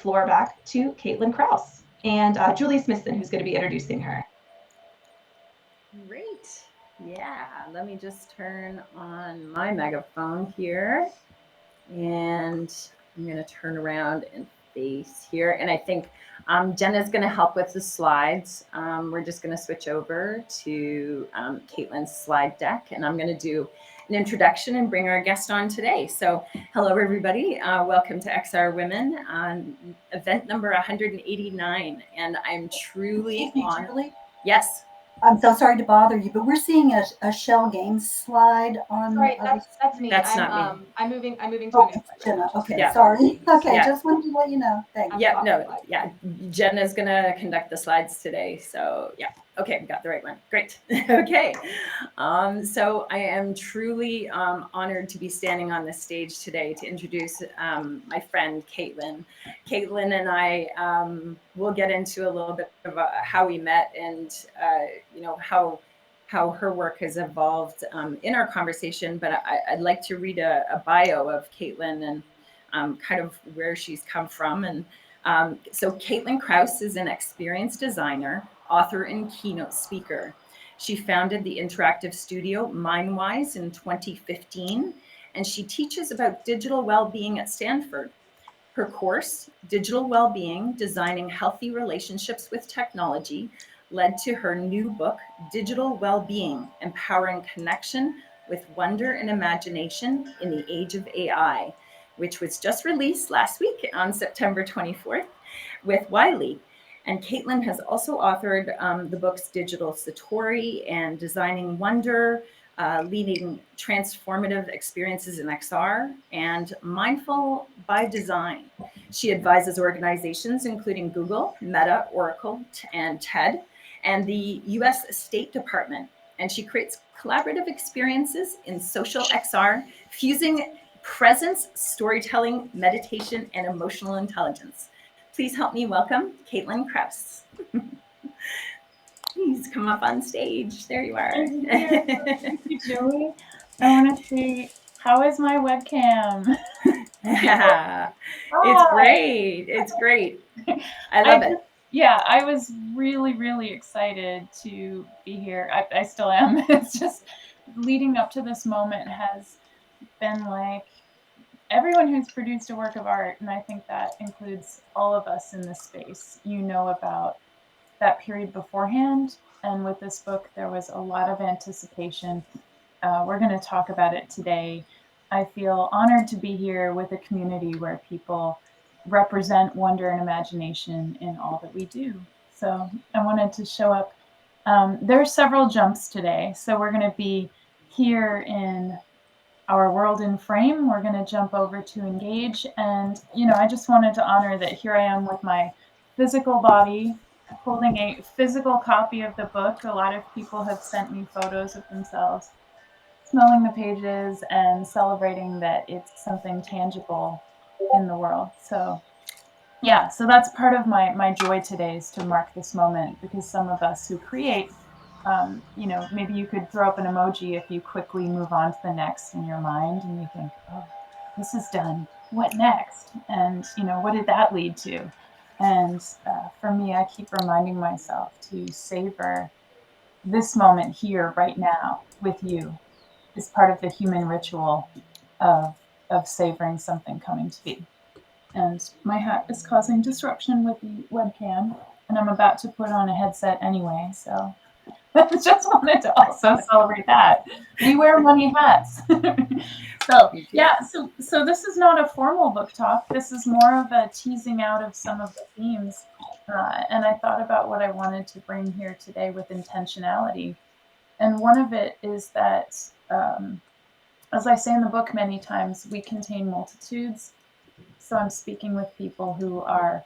floor back to Caitlin Krause and Julie Smithson, who's going to be introducing her. Great. Yeah, let me just turn on my megaphone here. And I'm going to turn around and face here. And I think Jenna's going to help with the slides. We're just going to switch over to Caitlin's slide deck. And I'm going to do an introduction and bring our guest on today. So hello, everybody. Welcome to XR Women on event number 189. And I'm truly honored. Julie? Yes. I'm so sorry to bother you, but we're seeing a Shell Games slide on. Right, that's me. That's not me. I'm moving to a new slide. Jenna. Okay, Yeah. sorry. Okay, Yeah. just wanted to let you know. Thanks. Yeah. Jenna's gonna conduct the slides today. So yeah. Okay, we got the right one. Great. Okay. So I am truly honored to be standing on this stage today to introduce my friend Caitlin. Caitlin and I will get into a little bit about how we met and how her work has evolved in our conversation. But I'd like to read a bio of Caitlin and kind of where she's come from. And so Caitlin Krause is an experienced designer, author, and keynote speaker. She founded the interactive studio Mindwise in 2015, and she teaches about digital well-being at Stanford. Her course, Digital Wellbeing, Designing Healthy Relationships with Technology, led to her new book, Digital Wellbeing, Empowering Connection with Wonder and Imagination in the Age of AI, which was just released last week on September 24th with Wiley. And Caitlin has also authored the books Digital Satori and Designing Wonder, Leading Transformative Experiences in XR, and Mindful by Design. She advises organizations including Google, Meta, Oracle, and TED, and the US State Department. And she creates collaborative experiences in social XR, fusing presence, storytelling, meditation, and emotional intelligence. Please help me welcome Caitlin Krause. Please come up on stage. There you are. Thank you, Julie. I want to see, how is my webcam? It's great. It's great. I love it. Yeah, I was really, really excited to be here. I still am. It's just leading up to this moment has been like everyone who's produced a work of art, and I think that includes all of us in this space, you know about that period beforehand. And with this book, there was a lot of anticipation. We're going to talk about it today. I feel honored to be here with a community where people represent wonder and imagination in all that we do. So I wanted to show up. There are several jumps today. So we're going to be here in our world in frame. We're going to jump over to engage. And, I just wanted to honor that here I am with my physical body holding a physical copy of the book. A lot of people have sent me photos of themselves smelling the pages and celebrating that it's something tangible in the world. So yeah, so that's part of my joy today, is to mark this moment, because some of us who create, maybe you could throw up an emoji if you quickly move on to the next in your mind and you think, oh, this is done. What next? And, what did that lead to? And for me, I keep reminding myself to savor this moment here, right now, with you, is part of the human ritual of savoring something coming to be. And my hat is causing disruption with the webcam, and I'm about to put on a headset anyway, so I just wanted to also celebrate that. We wear money hats. So this is not a formal book talk. This is more of a teasing out of some of the themes. And I thought about what I wanted to bring here today with intentionality. And one of it is that, as I say in the book many times, we contain multitudes. So I'm speaking with people who are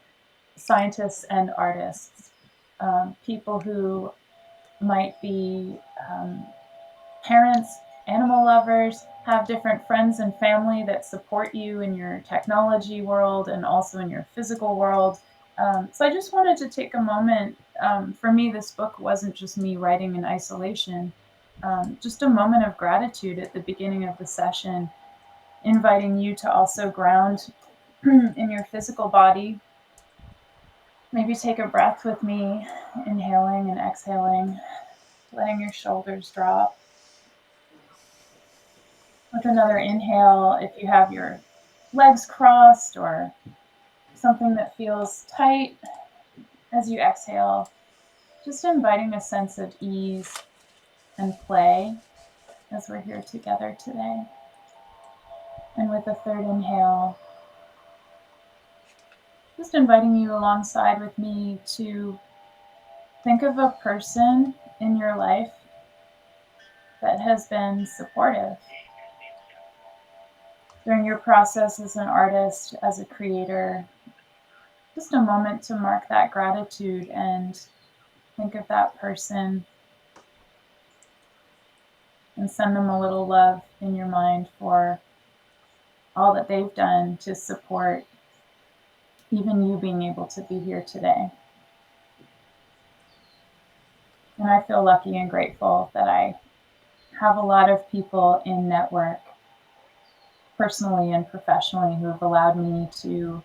scientists and artists, people who might be parents, animal lovers, have different friends and family that support you in your technology world and also in your physical world. So I just wanted to take a moment. For me, this book wasn't just me writing in isolation, just a moment of gratitude at the beginning of the session, inviting you to also ground in your physical body, Maybe take a breath with me, inhaling and exhaling, letting your shoulders drop. With another inhale, if you have your legs crossed or something that feels tight, as you exhale, just inviting a sense of ease and play as we're here together today. And with a third inhale, just inviting you alongside with me to think of a person in your life that has been supportive during your process as an artist, as a creator. Just a moment to mark that gratitude and think of that person and send them a little love in your mind for all that they've done to support even you being able to be here today. And I feel lucky and grateful that I have a lot of people in network, personally and professionally, who have allowed me to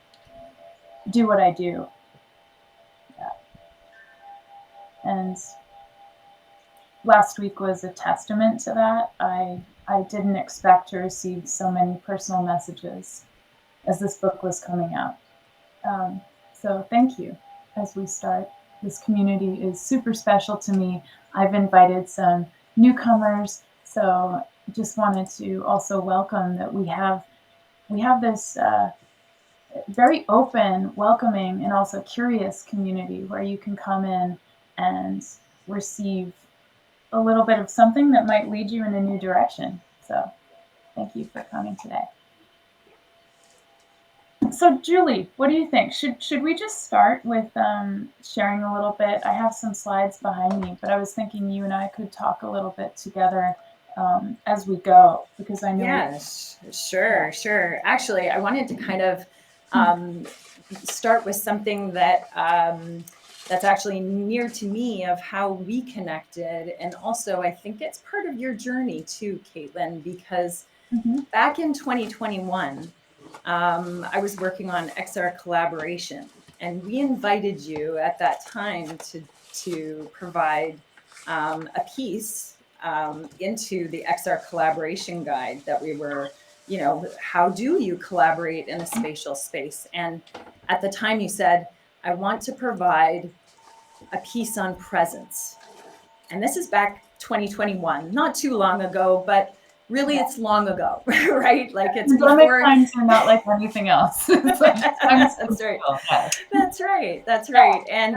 do what I do. Yeah. And last week was a testament to that. I didn't expect to receive so many personal messages as this book was coming out. So thank you as we start. This community is super special to me. I've invited some newcomers, so just wanted to also welcome that we have this very open, welcoming, and also curious community where you can come in and receive a little bit of something that might lead you in a new direction. So thank you for coming today. So Julie, what do you think? Should we just start with sharing a little bit? I have some slides behind me, but I was thinking you and I could talk a little bit together as we go, because I know. Yeah, sure. Actually, I wanted to kind of start with something that that's actually near to me, of how we connected, and also I think it's part of your journey too, Caitlin, because back in 2021. I was working on XR collaboration, and we invited you at that time to provide a piece into the XR collaboration guide that we were, how do you collaborate in a spatial space? And at the time you said, I want to provide a piece on presence. And this is back 2021, not too long ago, but really it's long ago, right? Like it's before. Times are not like anything else. It's like, That's right. That's right. And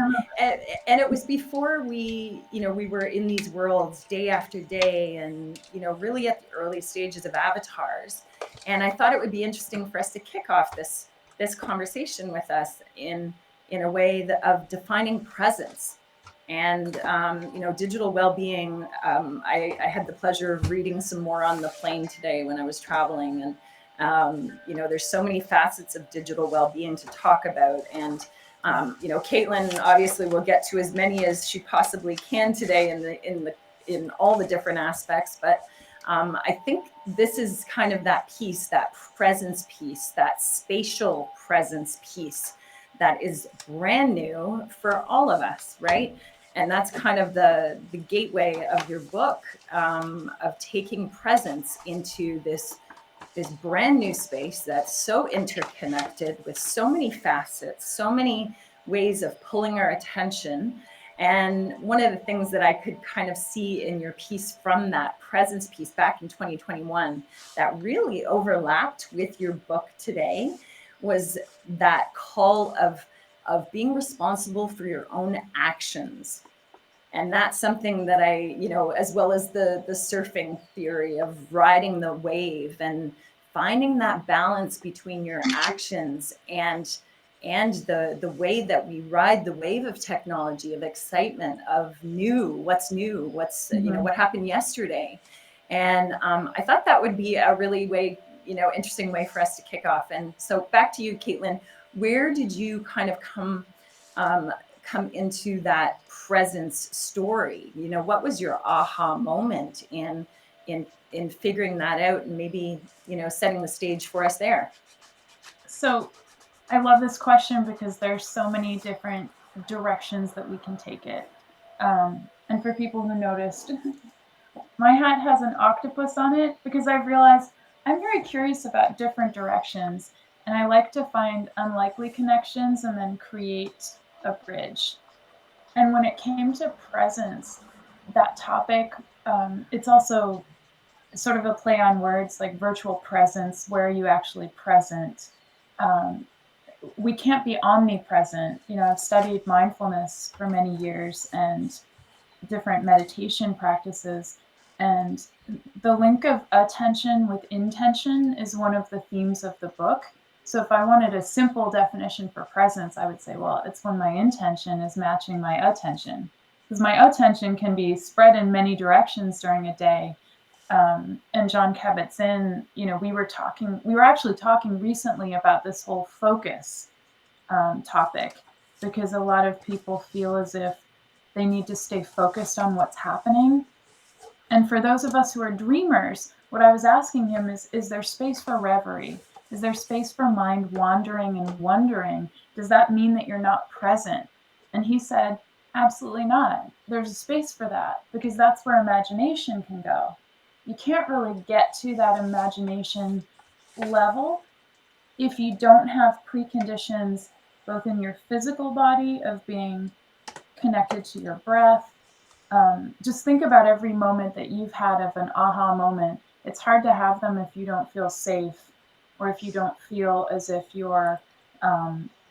it was before we were in these worlds day after day, and really at the early stages of avatars. And I thought it would be interesting for us to kick off this conversation with us in a way of defining presence. And digital well-being. I had the pleasure of reading some more on the plane today when I was traveling, and there's so many facets of digital well-being to talk about. And Caitlin obviously will get to as many as she possibly can today in all the different aspects. But I think this is kind of that piece, that presence piece, that spatial presence piece that is brand new for all of us, right? And that's kind of the gateway of your book, of taking presence into this brand new space that's so interconnected with so many facets, so many ways of pulling our attention. And one of the things that I could kind of see in your piece from that presence piece back in 2021 that really overlapped with your book today was that call of being responsible for your own actions. And that's something that I, as well as the surfing theory of riding the wave and finding that balance between your actions and the way that we ride the wave of technology, of excitement, of what's what happened yesterday. And I thought that would be a really interesting way for us to kick off. And so back to you, Caitlin, where did you kind of come into that presence story? What was your aha moment in figuring that out, and maybe setting the stage for us there? So I love this question because there's so many different directions that we can take it. And for people who noticed, my hat has an octopus on it because I've realized I'm very curious about different directions, and I like to find unlikely connections and then create a bridge. And when it came to presence, that topic, it's also sort of a play on words like virtual presence. Where are you actually present? Um, we can't be omnipresent. You know, I've studied mindfulness for many years and different meditation practices. And the link of attention with intention is one of the themes of the book. So if I wanted a simple definition for presence, I would say, well, it's when my intention is matching my attention. Because my attention can be spread in many directions during a day. And John Kabat-Zinn, you know, we were actually talking recently about this whole focus topic, because a lot of people feel as if they need to stay focused on what's happening. And for those of us who are dreamers, what I was asking him is there space for reverie? Is there space for mind wandering and wondering? Does that mean that you're not present? And he said, absolutely not. There's a space for that because that's where imagination can go. You can't really get to that imagination level if you don't have preconditions both in your physical body of being connected to your breath. Just think about every moment that you've had of an aha moment. It's hard to have them if you don't feel safe, or if you don't feel as if you're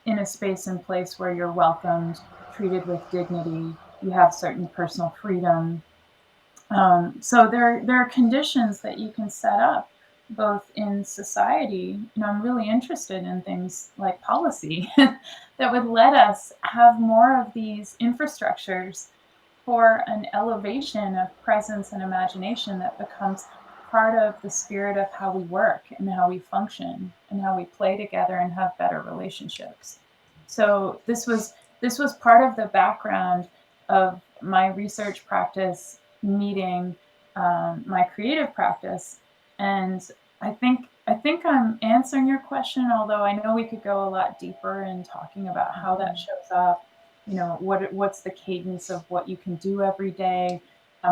in a space and place where you're welcomed, treated with dignity, you have certain personal freedom. So there are conditions that you can set up both in society. You know, I'm really interested in things like policy that would let us have more of these infrastructures for an elevation of presence and imagination that becomes part of the spirit of how we work and how we function and how we play together and have better relationships. So this was part of the background of my research practice meeting my creative practice. And I think I'm answering your question, although I know we could go a lot deeper in talking about how that shows up. You know, what's the cadence of what you can do every day.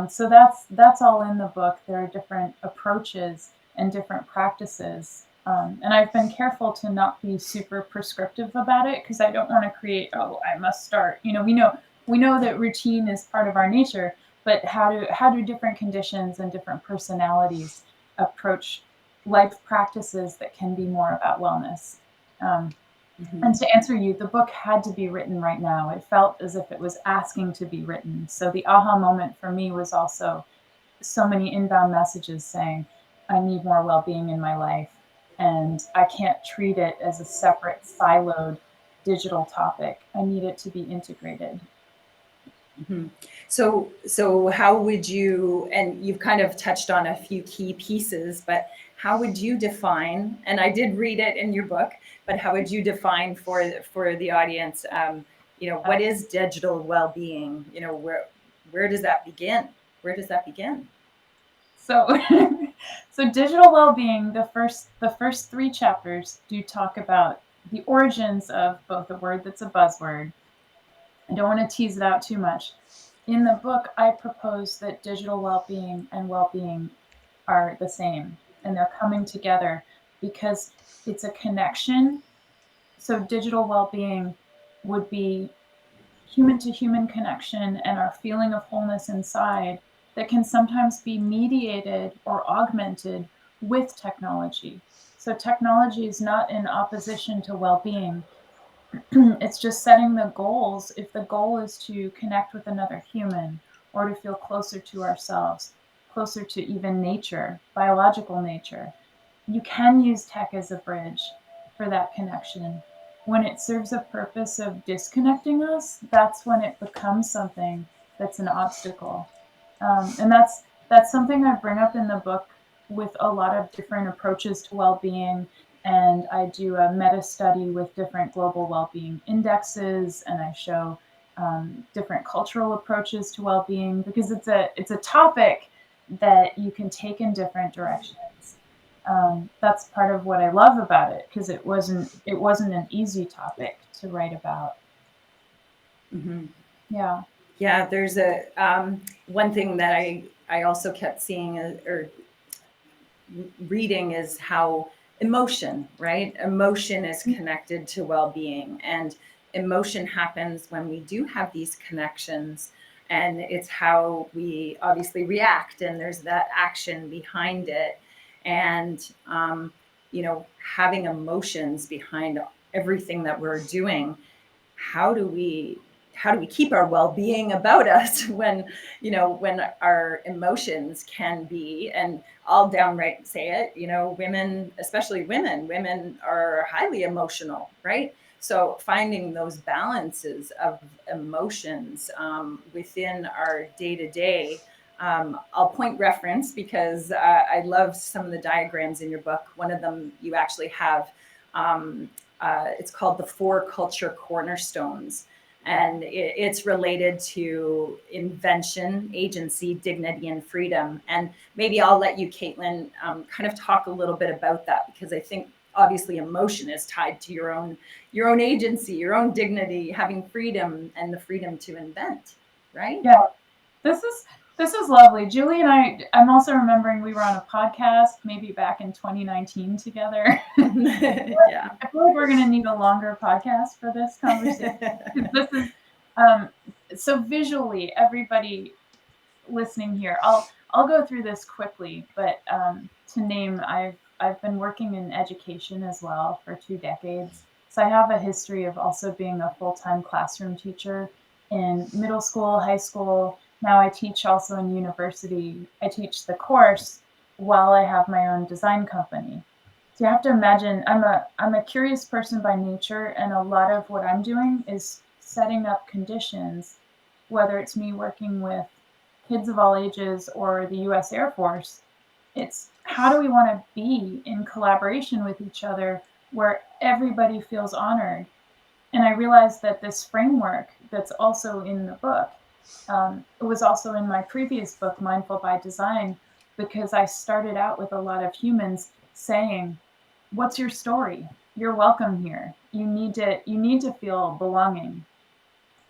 So that's all in the book. There are different approaches and different practices. And I've been careful to not be super prescriptive about it because I don't want to create, oh, I must start. You know, we know that routine is part of our nature, but how do different conditions and different personalities approach life practices that can be more about wellness? And to answer you, the book had to be written right now. It felt as if it was asking to be written. So the aha moment for me was also so many inbound messages saying, I need more well-being in my life. And I can't treat it as a separate, siloed digital topic. I need it to be integrated. Mm-hmm. So how would you, and you've kind of touched on a few key pieces, but how would you define, and I did read it in your book, but how would you define for the audience, what is digital well-being? You know, where does that begin? Where does that begin? So, so digital well-being, the first 3 chapters do talk about the origins of both a word that's a buzzword. I don't want to tease it out too much. In the book, I propose that digital well-being and well-being are the same, and they're coming together because it's a connection. So digital well-being would be human to human connection and our feeling of wholeness inside that can sometimes be mediated or augmented with technology. So technology is not in opposition to well-being. It's just setting the goals. If the goal is to connect with another human or to feel closer to ourselves, closer to even nature, biological nature, you can use tech as a bridge for that connection. When it serves a purpose of disconnecting us, that's when it becomes something that's an obstacle. And that's something I bring up in the book with a lot of different approaches to well-being. And I do a meta study with different global well-being indexes, and I show different cultural approaches to well-being because it's a topic that you can take in different directions. That's part of what I love about it, because it wasn't an easy topic to write about. Mm-hmm. Yeah. Yeah, there's a one thing that I also kept seeing or reading is how emotion, right? Emotion is connected to well-being, and emotion happens when we do have these connections, and it's how we obviously react, and there's that action behind it, and having emotions behind everything that we're doing. How do we keep our well-being about us when when our emotions can be, and I'll downright say it, women, especially women are highly emotional, right? So finding those balances of emotions within our day-to-day. I'll point reference because I love some of the diagrams in your book. One of them you actually have, it's called the Four Culture Cornerstones. And it's related to invention, agency, dignity, and freedom. And maybe I'll let you, Caitlin, kind of talk a little bit about that, because I think obviously emotion is tied to your own agency, your own dignity, having freedom, and the freedom to invent, right? Yeah. This is lovely. Julie and I'm also remembering we were on a podcast maybe back in 2019 together. Yeah. I feel like we're going to need a longer podcast for this conversation. This is so visually, everybody listening here, I'll go through this quickly, but to name, I've been working in education as well for 2 decades. So I have a history of also being a full-time classroom teacher in middle school, high school. Now I teach also in university. I teach the course while I have my own design company. So you have to imagine, I'm a curious person by nature, and a lot of what I'm doing is setting up conditions, whether it's me working with kids of all ages or the US Air Force. It's how do we want to be in collaboration with each other where everybody feels honored. And I realized that this framework that's also in the book, it was also in my previous book, Mindful by Design, because I started out with a lot of humans saying, "What's your story? You're welcome here. You need to feel belonging."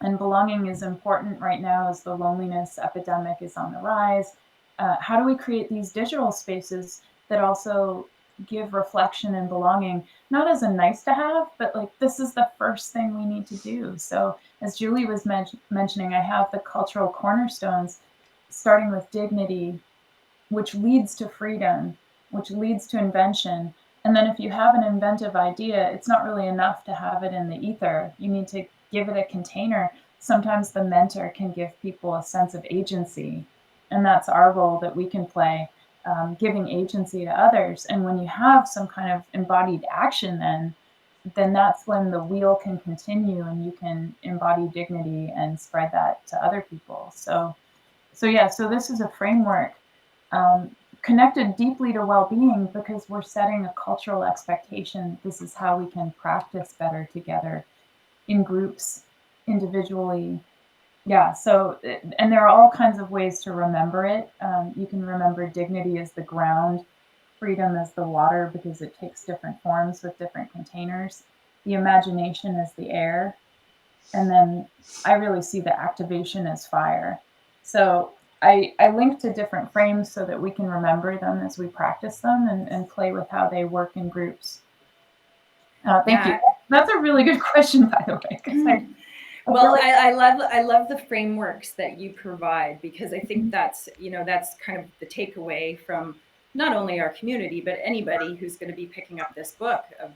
And belonging is important right now as the loneliness epidemic is on the rise. How do we create these digital spaces that also give reflection and belonging, not as a nice to have, but like this is the first thing we need to do. So, as Julie was mentioning, I have the cultural cornerstones, starting with dignity, which leads to freedom, which leads to invention. And then if you have an inventive idea, it's not really enough to have it in the ether. You need to give it a container. Sometimes the mentor can give people a sense of agency. And that's our role that we can play, giving agency to others. And when you have some kind of embodied action, then that's when the wheel can continue and you can embody dignity and spread that to other people. So yeah, so this is a framework connected deeply to well-being because we're setting a cultural expectation. This is how we can practice better together in groups, individually. Yeah, so, and there are all kinds of ways to remember it. You can remember dignity as the ground, freedom as the water, because it takes different forms with different containers. The imagination as the air. And then I really see the activation as fire. So I link to different frames so that we can remember them as we practice them and play with how they work in groups. Thank you. That's a really good question, by the way. Well, I love the frameworks that you provide, because I think that's that's kind of the takeaway from not only our community but anybody who's going to be picking up this book of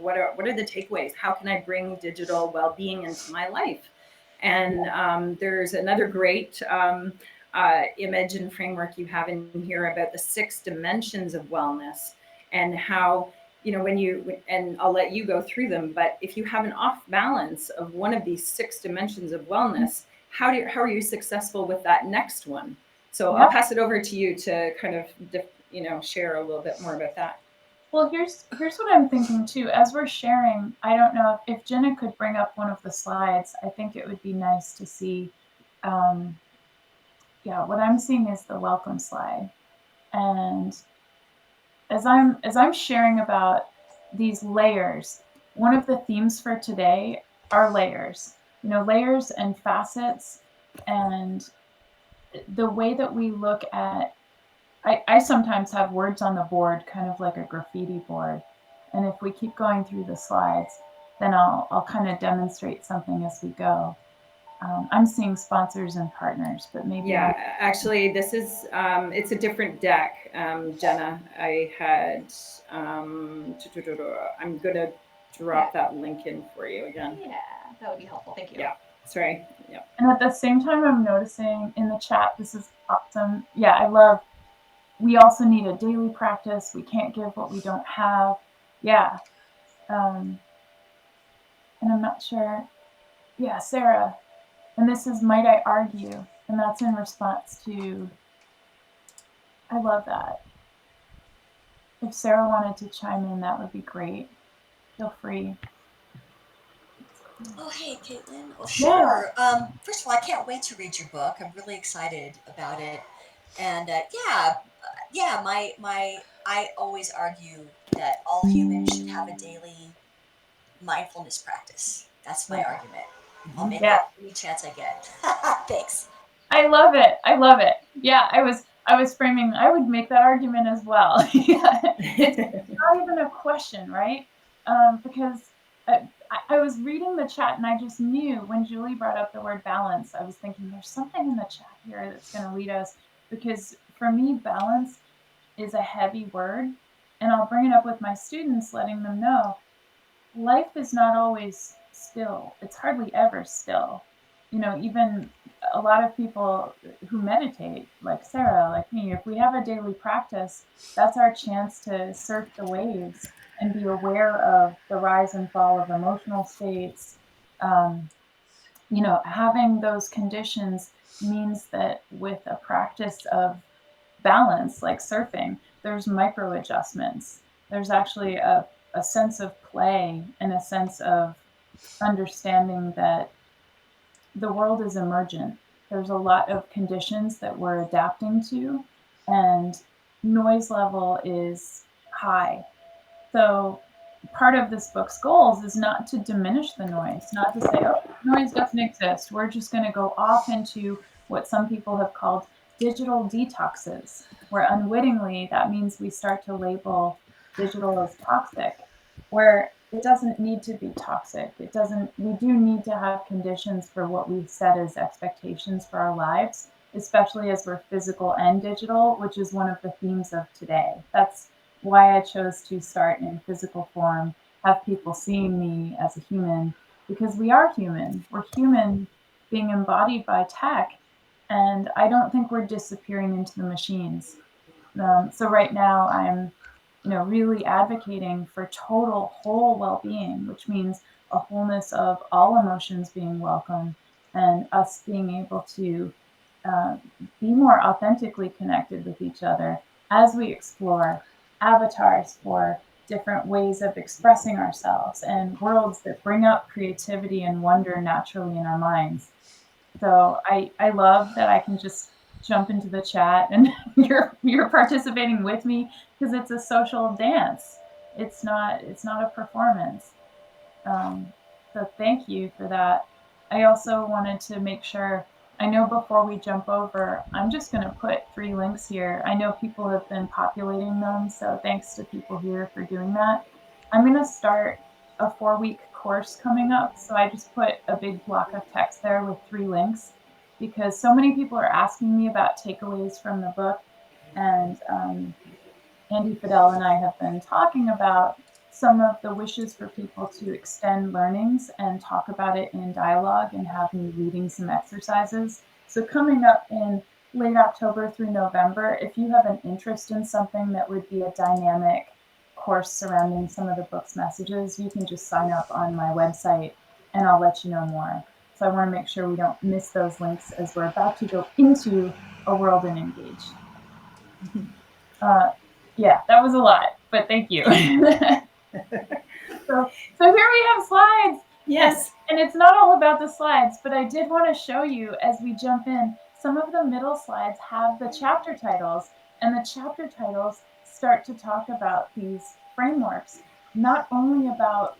what are the takeaways? How can I bring digital well-being into my life? And there's another great image and framework you have in here about the 6 dimensions of wellness, and how when you, and I'll let you go through them, but if you have an off balance of one of these 6 dimensions of wellness, how are you successful with that next one? So I'll pass it over to you to kind of share a little bit more about that. Well, here's what I'm thinking too. As we're sharing, I don't know if Jenna could bring up one of the slides. I think it would be nice to see. Yeah, what I'm seeing is the welcome slide, and as I'm sharing about these layers, one of the themes for today are layers. Layers and facets, and the way that we look at. I sometimes have words on the board, kind of like a graffiti board, and if we keep going through the slides, then I'll kind of demonstrate something as we go. I'm seeing sponsors and partners, but maybe Yeah, actually, this is it's a different deck, Jenna. I had I'm gonna drop that link in for you again. Yeah, that would be helpful. Thank you. Yeah, sorry. Yeah. And at the same time, I'm noticing in the chat, this is awesome. Yeah, I love. We also need a daily practice. We can't give what we don't have. Yeah. And I'm not sure. Yeah, Sarah. And this is Might I Argue? And that's in response to, I love that. If Sarah wanted to chime in, that would be great. Feel free. Oh, hey, Caitlin. Well, sure. First of all, I can't wait to read your book. I'm really excited about it. And I always argue that all humans should have a daily mindfulness practice. That's my argument. I'll make it any chance I get. Thanks. I love it. I love it. Yeah, I was framing. I would make that argument as well. Yeah, it's not even a question, right? Because I was reading the chat and I just knew when Julie brought up the word balance, I was thinking there's something in the chat here that's going to lead us. Because for me, balance is a heavy word, and I'll bring it up with my students, letting them know life is not always still. It's hardly ever still. Even a lot of people who meditate, like Sarah, like me, if we have a daily practice, that's our chance to surf the waves and be aware of the rise and fall of emotional states. Having those conditions means that with a practice of balance, like surfing, there's micro adjustments. There's actually a sense of play and a sense of understanding that the world is emergent. There's a lot of conditions that we're adapting to, and noise level is high. So part of this book's goals is not to diminish the noise, not to say, oh, noise doesn't exist. We're just going to go off into what some people have called digital detoxes, where unwittingly that means we start to label digital as toxic, where it doesn't need to be toxic. We do need to have conditions for what we set as expectations for our lives, especially as we're physical and digital, which is one of the themes of today. That's why I chose to start in physical form, have people seeing me as a human, because we are human. We're human being embodied by tech, and I don't think we're disappearing into the machines. So right now I'm really advocating for total whole well-being, which means a wholeness of all emotions being welcome and us being able to be more authentically connected with each other as we explore avatars for different ways of expressing ourselves and worlds that bring up creativity and wonder naturally in our minds. So I love that I can just jump into the chat and you're participating with me because it's a social dance. It's not a performance. So thank you for that. I also wanted to make sure, I know before we jump over, I'm just going to put 3 links here. I know people have been populating them, so thanks to people here for doing that. I'm going to start a 4-week course coming up, so I just put a big block of text there with 3 links because so many people are asking me about takeaways from the book, and Andy Fidel and I have been talking about some of the wishes for people to extend learnings and talk about it in dialogue and have me leading some exercises. So coming up in late October through November, if you have an interest in something that would be a dynamic course surrounding some of the book's messages, you can just sign up on my website and I'll let you know more. So I want to make sure we don't miss those links as we're about to go into A World and Engage. Yeah, that was a lot, but thank you. So here we have slides. Yes. And it's not all about the slides, but I did want to show you as we jump in, some of the middle slides have the chapter titles, and the chapter titles start to talk about these frameworks, not only about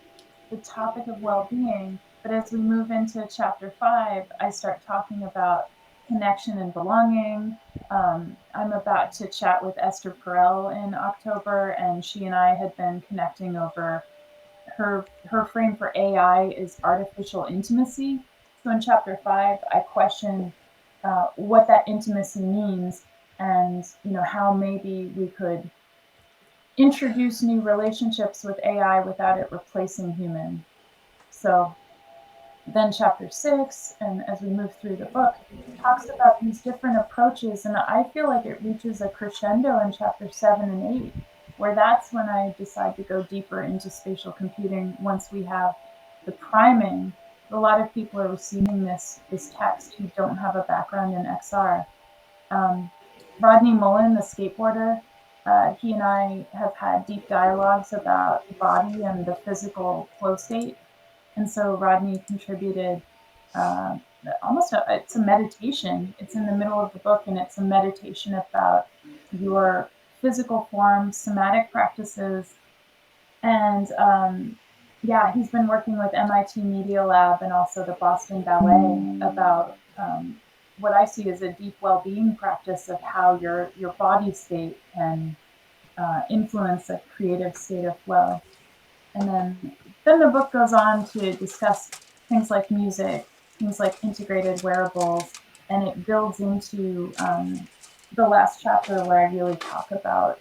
the topic of well-being, but as we move into chapter 5, I start talking about connection and belonging. I'm about to chat with Esther Perel in October, and she and I had been connecting over her frame for AI is artificial intimacy. So in chapter 5, I question what that intimacy means, and how maybe we could introduce new relationships with AI without it replacing human. So then chapter 6, and as we move through the book, talks about these different approaches, and I feel like it reaches a crescendo in chapter 7 and 8, where that's when I decide to go deeper into spatial computing once we have the priming. A lot of people are receiving this text who don't have a background in XR. Rodney Mullen, the skateboarder, he and I have had deep dialogues about the body and the physical flow state. And so Rodney contributed it's a meditation. It's in the middle of the book, and it's a meditation about your physical form, somatic practices. And he's been working with MIT Media Lab and also the Boston Ballet about what I see as a deep well-being practice of how your body state can influence a creative state of flow. And then the book goes on to discuss things like music, things like integrated wearables, and it builds into the last chapter where I really talk about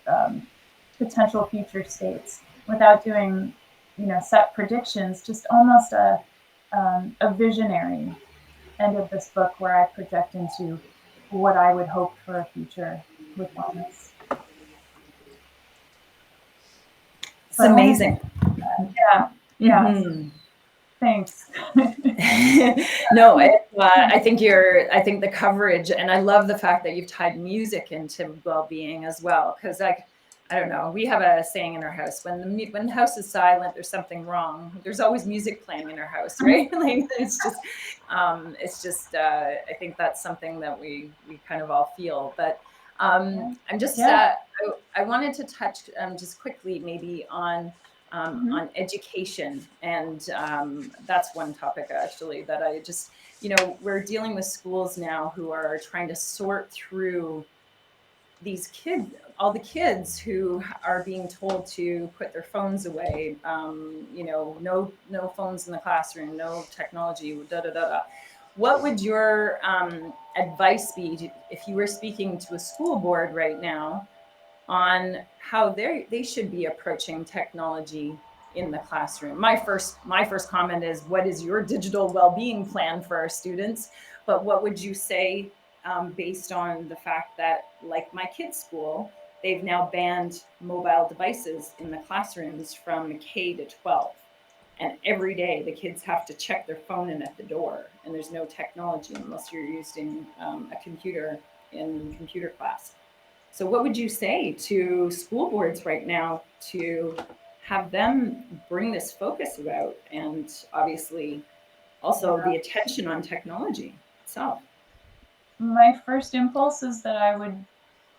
potential future states without doing, set predictions, just almost a visionary end of this book where I project into what I would hope for a future with wellness. It's amazing. Yeah. Mm-hmm. Thanks. No, I think the coverage, and I love the fact that you've tied music into well-being as well, because I don't know, we have a saying in our house, when the house is silent, there's something wrong. There's always music playing in our house, right? Like it's just I think that's something that we kind of all feel. But I'm just I wanted to touch just quickly maybe on education, and that's one topic actually that I just, we're dealing with schools now who are trying to sort through these kids, all the kids who are being told to put their phones away, no phones in the classroom, no technology, da da da da. What would your advice be if you were speaking to a school board right now on how they should be approaching technology in the classroom? My first comment is, what is your digital well-being plan for our students? But what would you say based on the fact that, like my kids' school, they've now banned mobile devices in the classrooms from K to 12. And every day the kids have to check their phone in at the door, and there's no technology unless you're using a computer in computer class. So what would you say to school boards right now to have them bring this focus about, and obviously also the attention on technology itself? My first impulse is that I would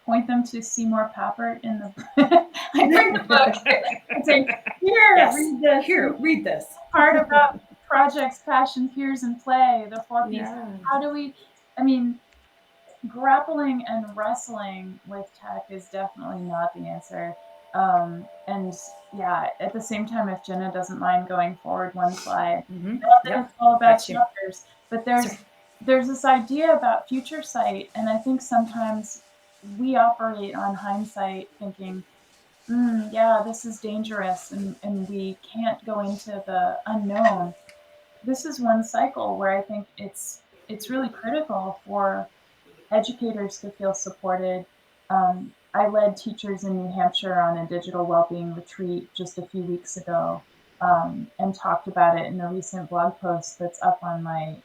point them to Seymour Papert in the I bring the book and say, read this. Here, read this. Part about projects, passion, fears, and play, the 4 P's. How do we, grappling and wrestling with tech is definitely not the answer. At the same time, if Jenna doesn't mind going forward one slide, it's all about chapters, but there's this idea about future sight, and I think sometimes we operate on hindsight thinking, this is dangerous, and we can't go into the unknown. This is one cycle where I think it's really critical for educators to feel supported. I led teachers in New Hampshire on a digital well-being retreat just a few weeks ago, and talked about it in a recent blog post that's up on my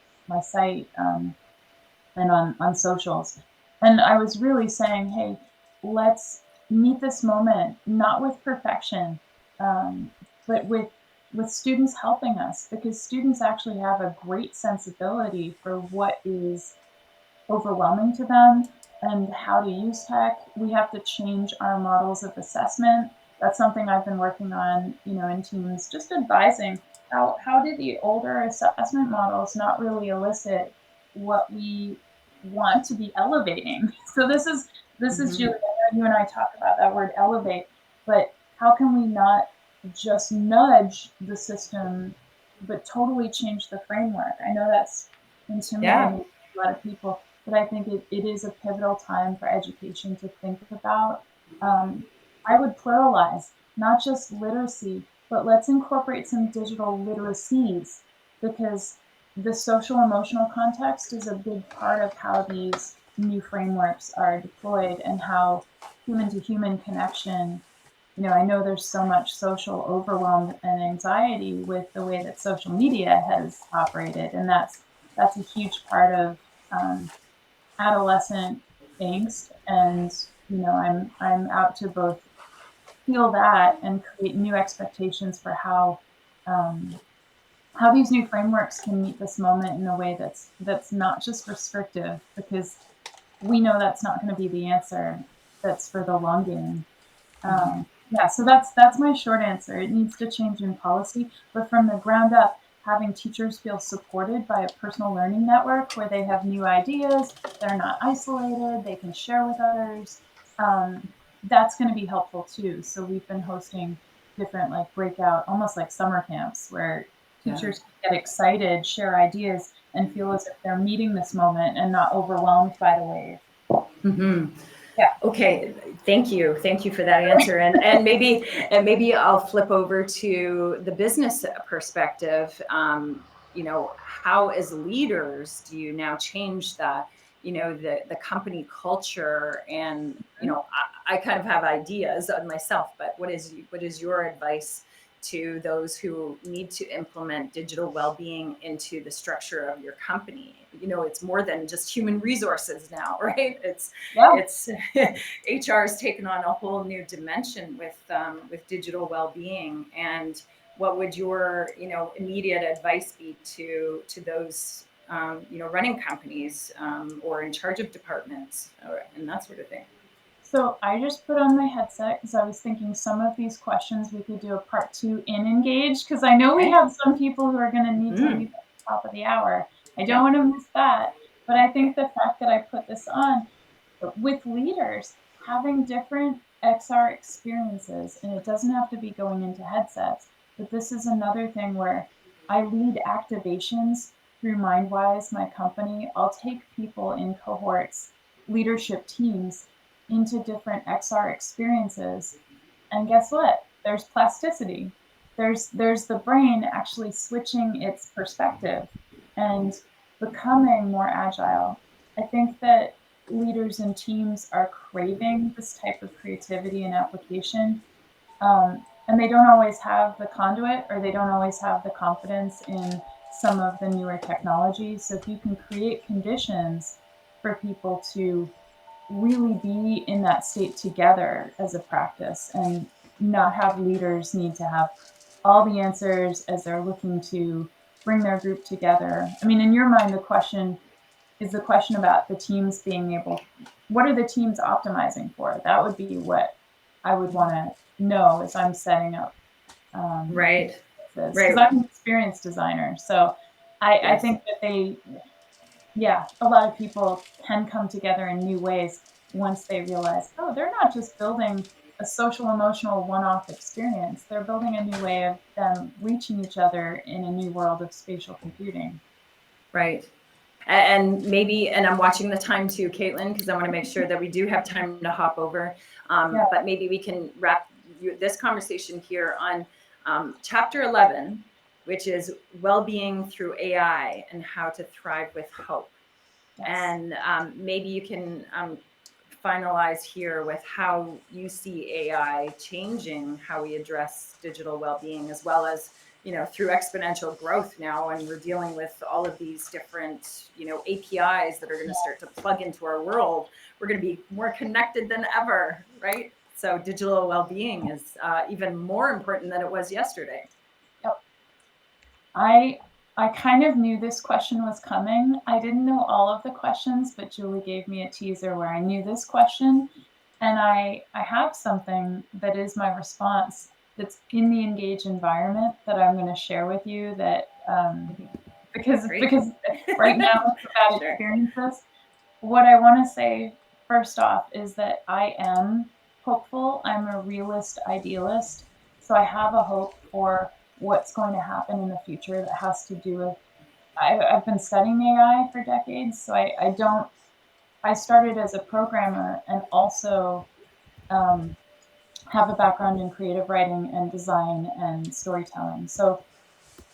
site and on socials. And I was really saying, hey, let's meet this moment, not with perfection, but with students helping us, because students actually have a great sensibility for what is overwhelming to them and how to use tech. We have to change our models of assessment. That's something I've been working on, in teams, just advising how did the older assessment models not really elicit what we want to be elevating. So this is Julie, I know you and I talk about that word elevate, but how can we not just nudge the system, but totally change the framework? I know that's intimidating to a lot of people, but I think it is a pivotal time for education to think about. I would pluralize, not just literacy, but let's incorporate some digital literacies, because the social emotional context is a big part of how these new frameworks are deployed and how human to human connection. I know there's so much social overwhelm and anxiety with the way that social media has operated, and that's a huge part of adolescent angst. And I'm out to both heal that and create new expectations for how these new frameworks can meet this moment in a way that's not just restrictive, because we know that's not going to be the answer. That's for the long game. Yeah, so that's my short answer. It needs to change in policy, but from the ground up, having teachers feel supported by a personal learning network where they have new ideas, they're not isolated, they can share with others. That's going to be helpful too. So we've been hosting different like breakout, almost like summer camps, where teachers can get excited, share ideas, and feel as if they're meeting this moment and not overwhelmed by the wave. Mm-hmm. Yeah. Okay. Thank you for that answer. And maybe I'll flip over to the business perspective. How as leaders do you now change the company culture? And I kind of have ideas on myself, but what is your advice to those who need to implement digital well-being into the structure of your company? It's more than just human resources now, right? It's HR has taken on a whole new dimension with digital well-being. And what would your immediate advice be to those running companies or in charge of departments and that sort of thing? So I just put on my headset because I was thinking some of these questions we could do a part 2 in Engage, because I know we have some people who are going to need to leave at the top of the hour. I don't want to miss that. But I think the fact that I put this on with leaders having different XR experiences, and it doesn't have to be going into headsets, but this is another thing where I lead activations through MindWise, my company. I'll take people in cohorts, leadership teams, into different XR experiences. And guess what? There's plasticity. There's the brain actually switching its perspective and becoming more agile. I think that leaders and teams are craving this type of creativity and application. And they don't always have the conduit, or they don't always have the confidence in some of the newer technologies. So if you can create conditions for people to really be in that state together as a practice, and not have leaders need to have all the answers as they're looking to bring their group together. I mean, in your mind, the question about the teams being able, what are the teams optimizing for? That would be what I would want to know as I'm setting up. Right. Because I'm an experienced designer. So I think that a lot of people can come together in new ways once they realize, oh, they're not just building a social emotional one-off experience. They're building a new way of them reaching each other in a new world of spatial computing. Right. And I'm watching the time too, Caitlin, because I want to make sure that we do have time to hop over. But maybe we can wrap this conversation here on chapter 11, which is well-being through AI and how to thrive with hope. Yes. And maybe you can finalize here with how you see AI changing how we address digital well-being, as well as through exponential growth now, and we're dealing with all of these different APIs that are going to start to plug into our world. We're going to be more connected than ever, right? So digital well-being is even more important than it was yesterday. Yep. I I kind of knew this question was coming. I didn't know all of the questions, but Julie gave me a teaser where I knew this question. And I have something that is my response that's in the engaged environment that I'm going to share with you that because right now it's about Sure. experiences. What I want to say first off is that I am hopeful. I'm a realist idealist. So I have a hope for what's going to happen in the future that has to do with I've been studying AI for decades, so I don't. I started as a programmer and also have a background in creative writing and design and storytelling. So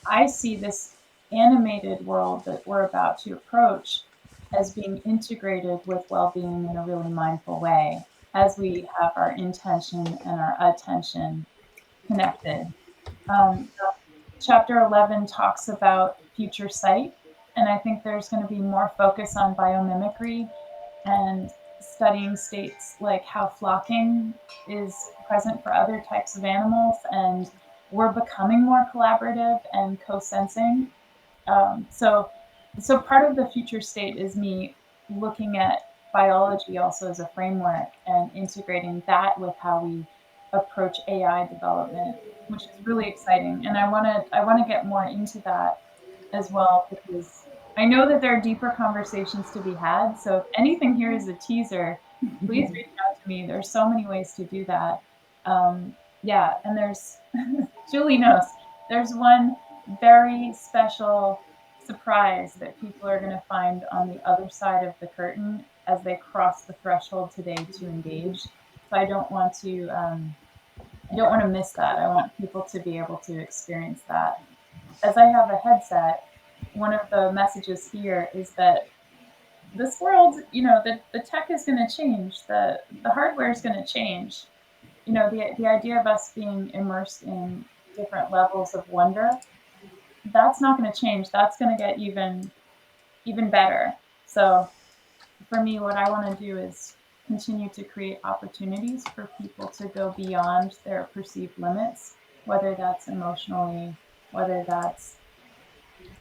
I see this animated world that we're about to approach as being integrated with well-being in a really mindful way as we have our intention and our attention connected. Um, Chapter 11 talks about future sight, and I think there's going to be more focus on biomimicry and studying states like how flocking is present for other types of animals, and we're becoming more collaborative and co-sensing. So part of the future state is me looking at biology also as a framework and integrating that with how we approach AI development, which is really exciting. And I want to get more into that as well because I know that there are deeper conversations to be had. So if anything here is a teaser, please reach out to me. There's so many ways to do that. Yeah, and there's Julie knows there's one very special surprise that people are going to find on the other side of the curtain as they cross the threshold today to engage. So I don't want to miss that. I want people to be able to experience that. As I have a headset, one of the messages here is that this world, the tech is going to change, the hardware is going to change. The idea of us being immersed in different levels of wonder, that's not going to change. That's going to get even better. So for me, what I want to do is continue to create opportunities for people to go beyond their perceived limits, whether that's emotionally, whether that's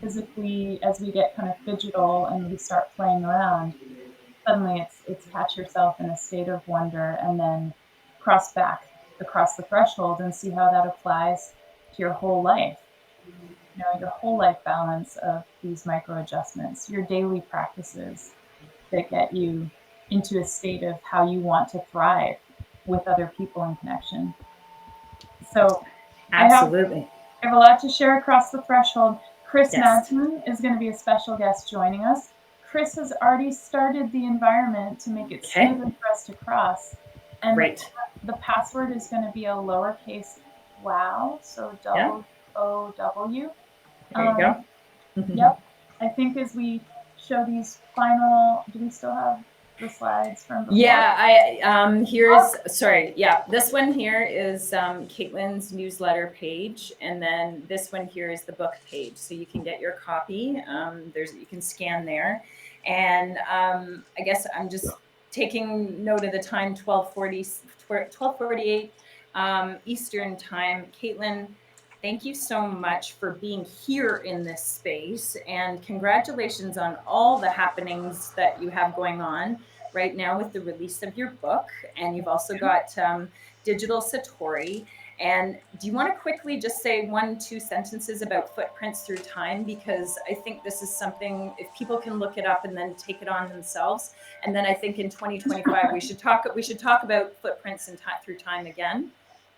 physically, as we get kind of digital and we start playing around, suddenly it's catch yourself in a state of wonder and then cross back across the threshold and see how that applies to your whole life. Your whole life balance of these micro adjustments, your daily practices that get you into a state of how you want to thrive with other people in connection. So Absolutely. I have a lot to share across the threshold. Chris Yes. Madsen is going to be a special guest joining us. Chris has already started the environment to make it smoother for us to cross. And Great. the password is going to be a lowercase wow, so WOW. There you go. Yep. I think as we show these final, do we still have the slides from before? Yeah, this one here is Caitlin's newsletter page, and then this one here is the book page, so you can get your copy. You can scan there, and I guess I'm just taking note of the time, 12:48 Eastern time. Caitlin, thank you so much for being here in this space, and congratulations on all the happenings that you have going on right now with the release of your book. And you've also got Digital Satori. And do you want to quickly just say 1-2 sentences about footprints through time? Because I think this is something, if people can look it up and then take it on themselves. And then I think in 2025, we should talk about footprints through time again.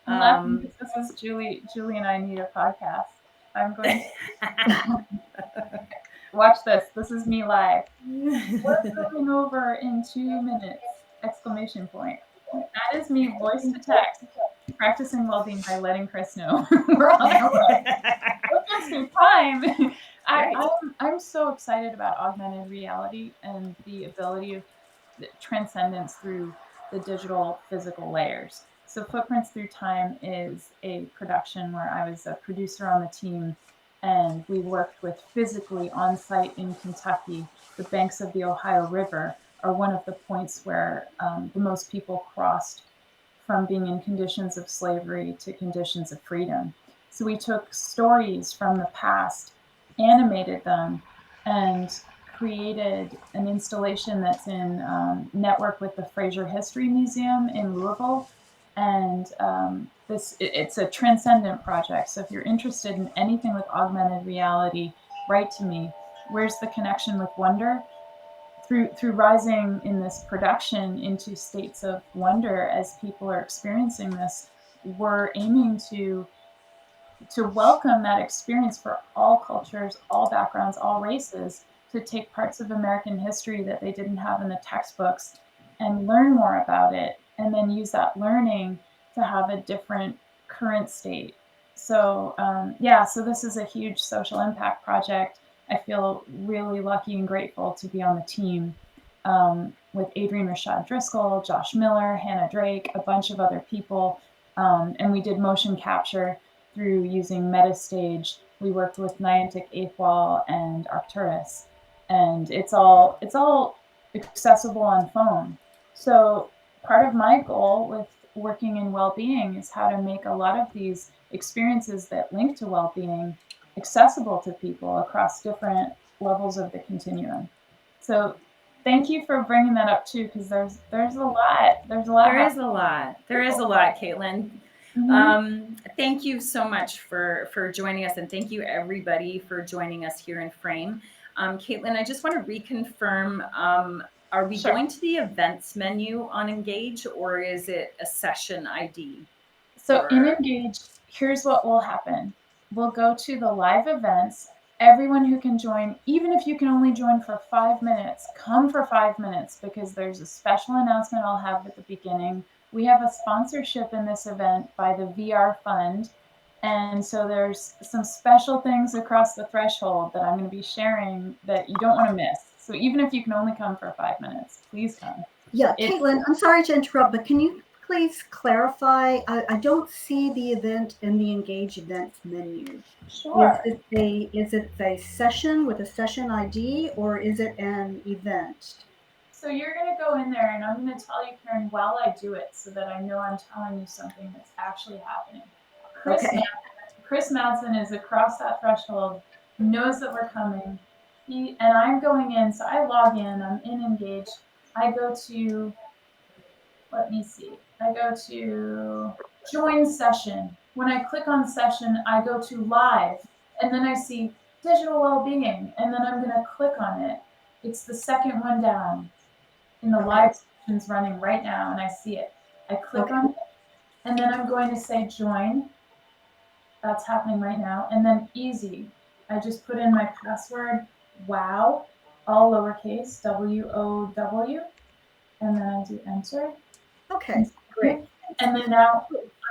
I'm laughing because this is Julie and I need a podcast. I'm going to watch this. This is me live. We're going over in 2 minutes! Exclamation point. That is me voice to text, practicing well-being by letting Chris know we're on our way. Footprints through time. I'm so excited about augmented reality and the ability of transcendence through the digital physical layers. So Footprints Through Time is a production where I was a producer on the team, and we worked with physically on site in Kentucky. The banks of the Ohio River are one of the points where the most people crossed from being in conditions of slavery to conditions of freedom. So we took stories from the past animated them and created an installation that's in network with the Fraser History Museum in Louisville. And it's a transcendent project. So if you're interested in anything with augmented reality, write to me. Where's the connection with wonder? Through rising in this production into states of wonder as people are experiencing this, we're aiming to welcome that experience for all cultures, all backgrounds, all races, to take parts of American history that they didn't have in the textbooks and learn more about it, and then use that learning to have a different current state. So so this is a huge social impact project. I feel really lucky and grateful to be on the team with Adrienne Rashad Driscoll, Josh Miller, Hannah Drake, a bunch of other people. And we did motion capture through using Metastage. We worked with Niantic Athwal and Arcturus, and it's all accessible on phone. So part of my goal with working in well-being is how to make a lot of these experiences that link to well-being accessible to people across different levels of the continuum. So thank you for bringing that up too, because there's a lot. There is a lot. There is a lot, Caitlin. Mm-hmm. Thank you so much for joining us, and thank you everybody for joining us here in Frame. Caitlin, I just want to reconfirm, are we going to the events menu on Engage, or is it a session ID? So in Engage, here's what will happen. We'll go to the live events. Everyone who can join, even if you can only join for 5 minutes, come for 5 minutes, because there's a special announcement I'll have at the beginning. We have a sponsorship in this event by the VR Fund. And so there's some special things across the threshold that I'm going to be sharing that you don't want to miss. So even if you can only come for 5 minutes, please come. Yeah, Caitlin, I'm sorry to interrupt, but can you please clarify? I don't see the event in the Engage Events menu. Sure. Is it a session with a session ID, or is it an event? So you're going to go in there, and I'm going to tell you, Karen, while I do it, so that I know I'm telling you something that's actually happening. Chris Madsen is across that threshold, knows that we're coming. And I'm going in, so I log in, I'm in Engage. I go to, let me see, I go to join session. When I click on session, I go to live, and then I see digital well-being, and then I'm going to click on it. It's the second one down in the live sessions running right now, and I see it. I click on it, and then I'm going to say join. That's happening right now. And then easy. I just put in my password, WOW, all lowercase, WOW, and then I do enter. Okay, great. And then now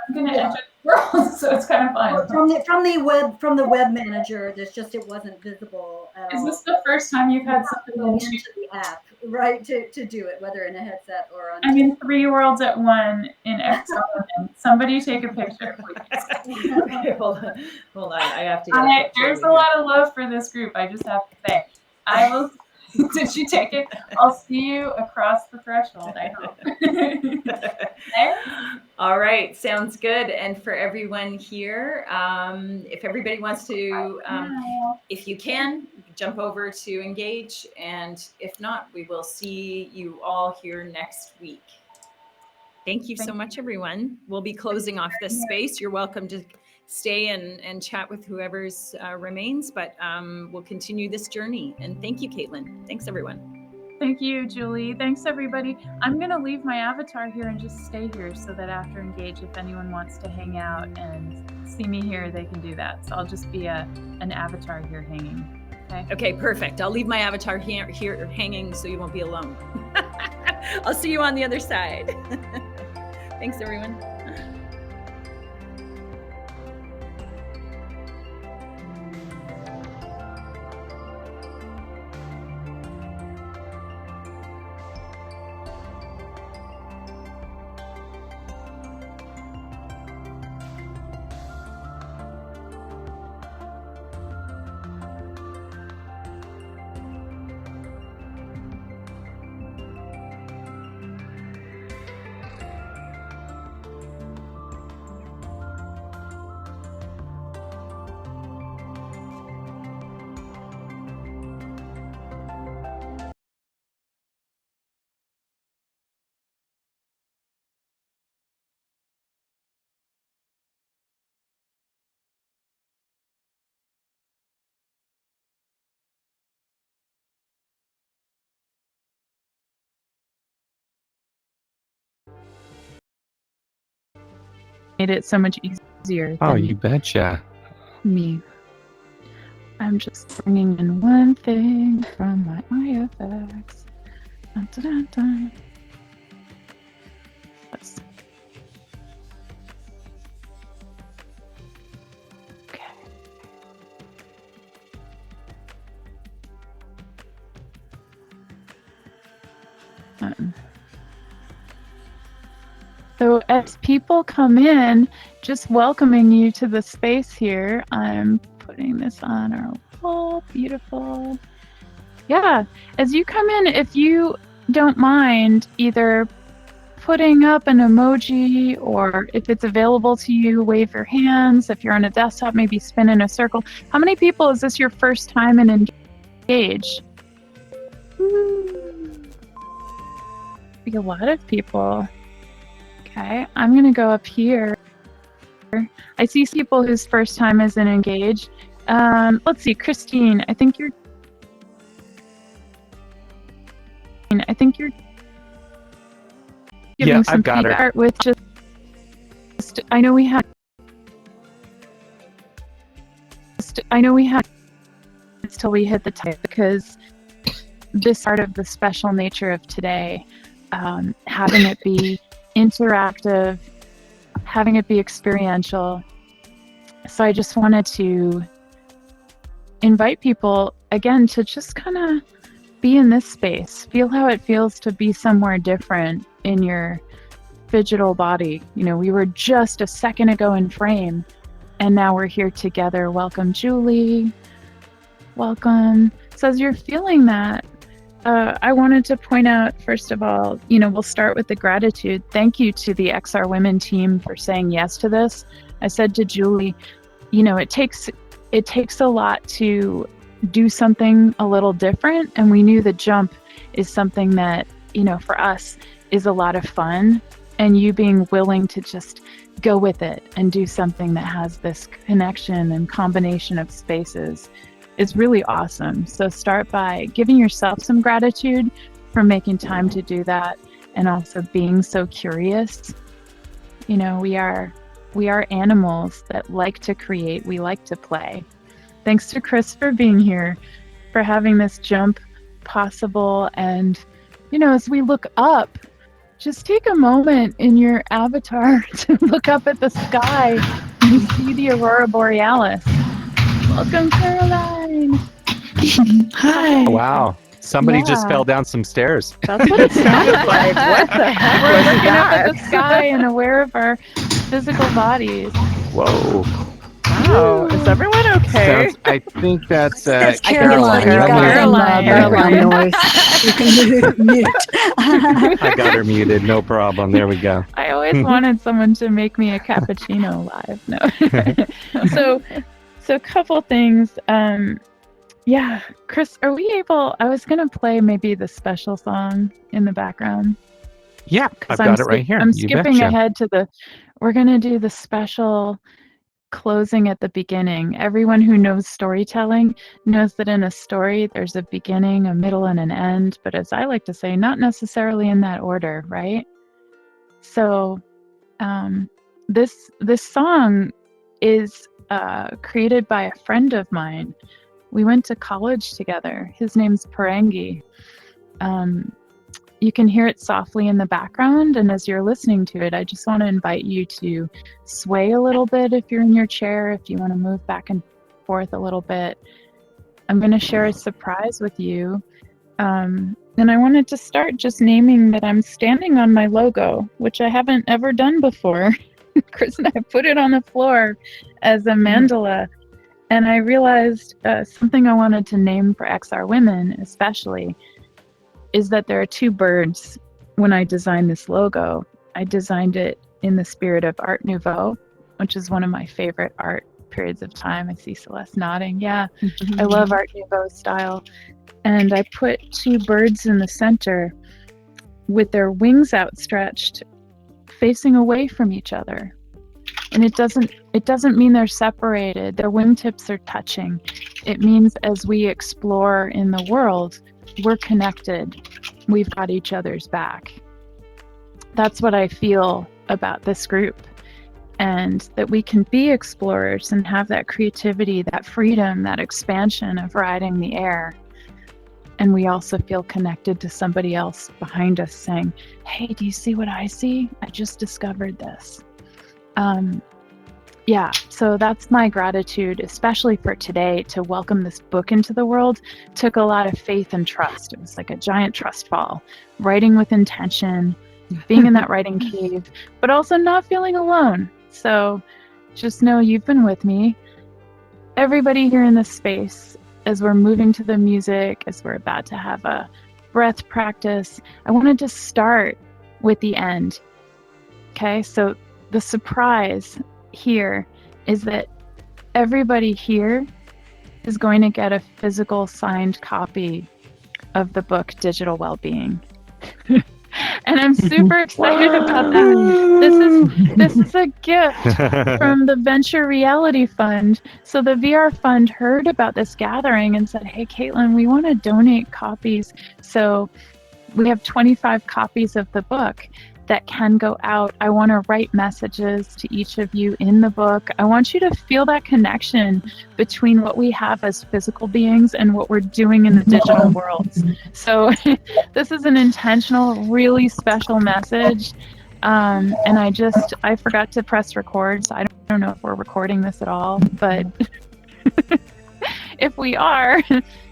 I'm going to enter the world, so it's kind of fun. From the web manager, it wasn't visible at all. Is this the first time you've had something into the app, right, to do it, whether in a headset or on? I'm in 3 worlds at one in Excel. Somebody take a picture, please. Okay, hold on. I have to get a picture. There's a lot of love for this group, I just have to say. I will. Did you take it? I'll see you across the threshold, I hope. All right, sounds good. And for everyone here, if everybody wants to, if you can, jump over to Engage. And if not, we will see you all here next week. Thank you so much, everyone. We'll be closing off this space. You're welcome to stay and chat with whoever's remains, but we'll continue this journey. And thank you, Caitlin. Thanks, everyone. Thank you, Julie. Thanks, everybody. I'm going to leave my avatar here and just stay here so that after Engage, if anyone wants to hang out and see me here, they can do that. So I'll just be an avatar here hanging. Okay, perfect. I'll leave my avatar here hanging so you won't be alone. I'll see you on the other side. Thanks, everyone. it so much easier Oh, than you betcha. me. I'm just bringing in one thing from my IFX. Dun, dun, dun, dun. Yes. Okay. So as people come in, just welcoming you to the space here, I'm putting this on our wall. Beautiful. Yeah, as you come in, if you don't mind either putting up an emoji, or if it's available to you, wave your hands. If you're on a desktop, maybe spin in a circle. How many people is this your first time in Engage? Be a lot of people. Okay, I'm gonna go up here. I see people whose first time is in Engage. Let's see, Christine, I think you're giving some I've got her. art with just I know we had till we hit the time, because this part of the special nature of today, having it be interactive, having it be experiential. So I just wanted to invite people again to just kind of be in this space, feel how it feels to be somewhere different in your digital body. You know, we were just a second ago in frame, and now we're here together. Welcome, Julie. Welcome. So as you're feeling that, I wanted to point out, first of all, you know, we'll start with the gratitude. Thank you to the XR Women team for saying yes to this. I said to Julie, you know, it takes a lot to do something a little different, and we knew the jump is something that, you know, for us is a lot of fun, and you being willing to just go with it and do something that has this connection and combination of spaces is really awesome. So start by giving yourself some gratitude for making time to do that, and also being so curious. You know, we are animals that like to create, we like to play. Thanks to Chris for being here, for having this jump possible. And, you know, as we look up, just take a moment in your avatar to look up at the sky and see the Aurora Borealis. Welcome, Caroline. Hi. Wow. Somebody just Yeah. fell down some stairs. That's what it sounded like. What the heck We're was looking up at that? the sky and aware of our physical bodies. Whoa. Wow. Is everyone okay? I think that's It's Caroline. Caroline. You got Caroline. background noise. You can mute. I got her muted. No problem. There we go. I always wanted someone to make me a cappuccino live. No. So a couple things. Yeah, Chris, are we able? I was gonna play maybe the special song in the background. Yeah, I've got it right here. I'm You skipping betcha. ahead to we're gonna do the special closing at the beginning. Everyone who knows storytelling knows that in a story there's a beginning, a middle, and an end, but as I like to say, not necessarily in that order, right? So this song is created by a friend of mine. We went to college together. His name's Parangi. You can hear it softly in the background, and as you're listening to it, I just want to invite you to sway a little bit if you're in your chair, if you want to move back and forth a little bit. I'm going to share a surprise with you. And I wanted to start just naming that I'm standing on my logo, which I haven't ever done before. Chris and I put it on the floor as a mandala. And I realized something I wanted to name for XR Women especially is that there are two birds when I designed this logo. I designed it in the spirit of Art Nouveau, which is one of my favorite art periods of time. I see Celeste nodding. Yeah, I love Art Nouveau style. And I put two birds in the center with their wings outstretched, facing away from each other. And it doesn't mean they're separated. Their wingtips are touching. It means as we explore in the world, we're connected. We've got each other's back. That's what I feel about this group. and that we can be explorers and have that creativity, that freedom, that expansion of riding the air. And we also feel connected to somebody else behind us saying, hey, do you see what I see? I just discovered this. Yeah, so that's my gratitude, especially for today, to welcome this book into the world. Took a lot of faith and trust. It was like a giant trust fall, writing with intention, being in that writing cave, but also not feeling alone. So just know you've been with me. Everybody here in this space, as we're moving to the music, as we're about to have a breath practice, I wanted to start with the end. Okay, so the surprise here is that everybody here is going to get a physical signed copy of the book Digital Wellbeing. And I'm super excited about that. This is a gift from the Venture Reality Fund. So the VR Fund heard about this gathering and said, hey, Caitlin, we want to donate copies. So we have 25 copies of the book that can go out. I want to write messages to each of you in the book. I want you to feel that connection between what we have as physical beings and what we're doing in the digital worlds. So this is an intentional, really special message. And I forgot to press record, so I don't know if we're recording this at all, but if we are,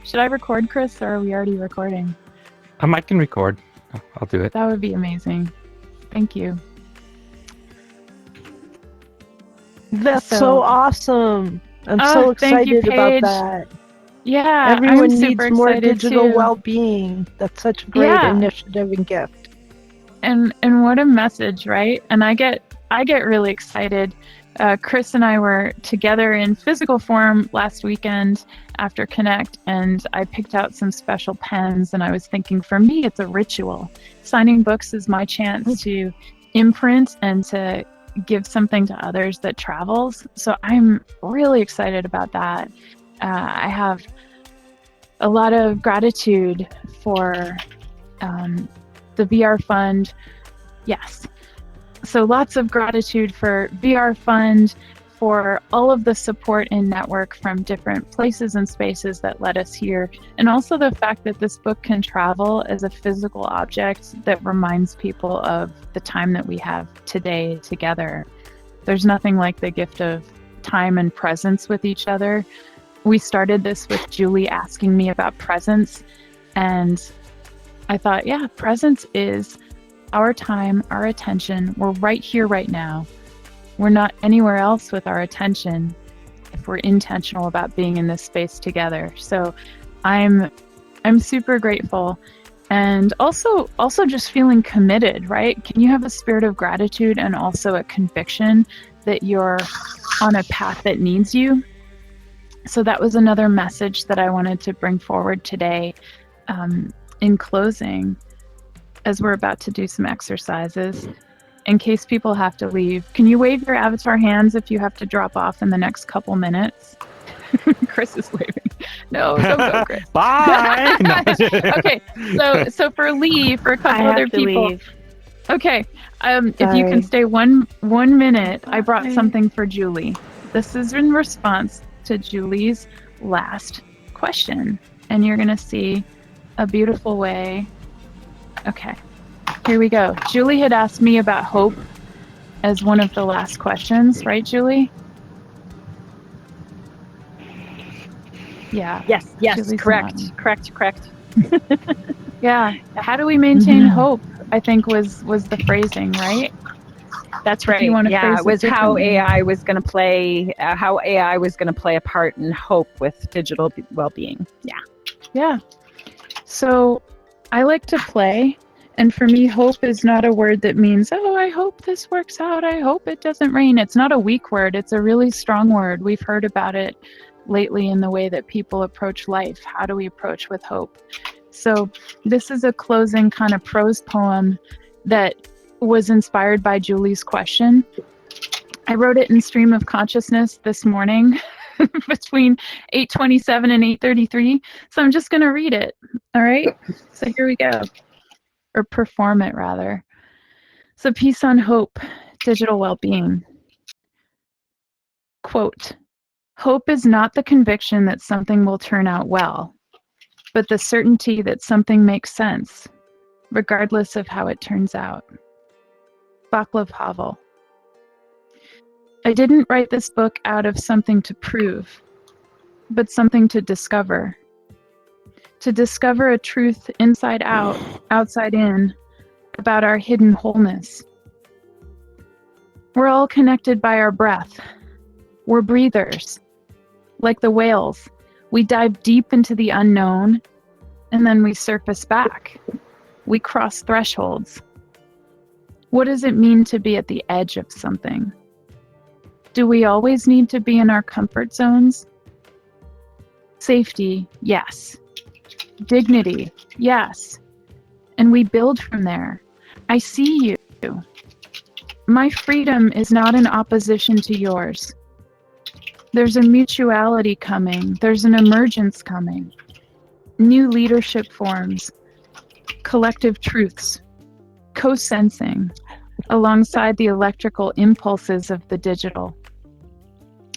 should I record, Chris, or are we already recording? I can record. I'll do it. That would be amazing. Thank you. That's so awesome. I'm so excited about that. Yeah, everyone I'm needs more digital too. Well-being. That's such a great initiative and gift. And what a message, right? And I get really excited. Chris and I were together in physical form last weekend after Connect, and I picked out some special pens, and I was thinking, for me, it's a ritual. Signing books is my chance to imprint and to give something to others that travels. So I'm really excited about that. I have a lot of gratitude for the VR Fund. Yes. So lots of gratitude for VR Fund, for all of the support and network from different places and spaces that led us here, and also the fact that this book can travel as a physical object that reminds people of the time that we have today together. There's nothing like the gift of time and presence with each other. We started this with Julie asking me about presence, and I thought, yeah, presence is our time, our attention. We're right here, right now. We're not anywhere else with our attention if we're intentional about being in this space together. So I'm super grateful, and also just feeling committed, right? Can you have a spirit of gratitude and also a conviction that you're on a path that needs you? So that was another message that I wanted to bring forward today. In closing, as we're about to do some exercises, in case people have to leave, can you wave your avatar hands if you have to drop off in the next couple minutes? Chris is waving. No, don't go, Chris. Bye. Okay, so for Lee, for a couple other people. Leave. Okay, if you can stay one minute, I brought something for Julie. This is in response to Julie's last question, and you're gonna see a beautiful way. Okay, here we go. Julie had asked me about hope as one of the last questions, right, Julie? Yeah. Yes, Julie's correct. Yeah. How do we maintain hope? I think was the phrasing, right? That's right. Yeah, it was how AI was going to play. How AI was going to play a part in hope with digital well-being. Yeah. Yeah. So I like to play, and for me, hope is not a word that means, oh, I hope this works out. I hope it doesn't rain. It's not a weak word. It's a really strong word. We've heard about it lately in the way that people approach life. How do we approach with hope? So this is a closing kind of prose poem that was inspired by Julie's question. I wrote it in stream of consciousness this morning between 8:27 and 8:33. So I'm just going to read it. All right. So here we go. Or perform it rather. So peace on hope, digital well-being. Quote, "Hope is not the conviction that something will turn out well, but the certainty that something makes sense, regardless of how it turns out." Václav Havel. I didn't write this book out of something to prove, but something to discover. To discover a truth inside out, outside in, about our hidden wholeness. We're all connected by our breath. We're breathers. Like the whales, we dive deep into the unknown, and then we surface back. We cross thresholds. What does it mean to be at the edge of something? Do we always need to be in our comfort zones? Safety, yes. Dignity, yes. And we build from there. I see you. My freedom is not in opposition to yours. There's a mutuality coming. There's an emergence coming. New leadership forms. Collective truths. Co-sensing alongside the electrical impulses of the digital.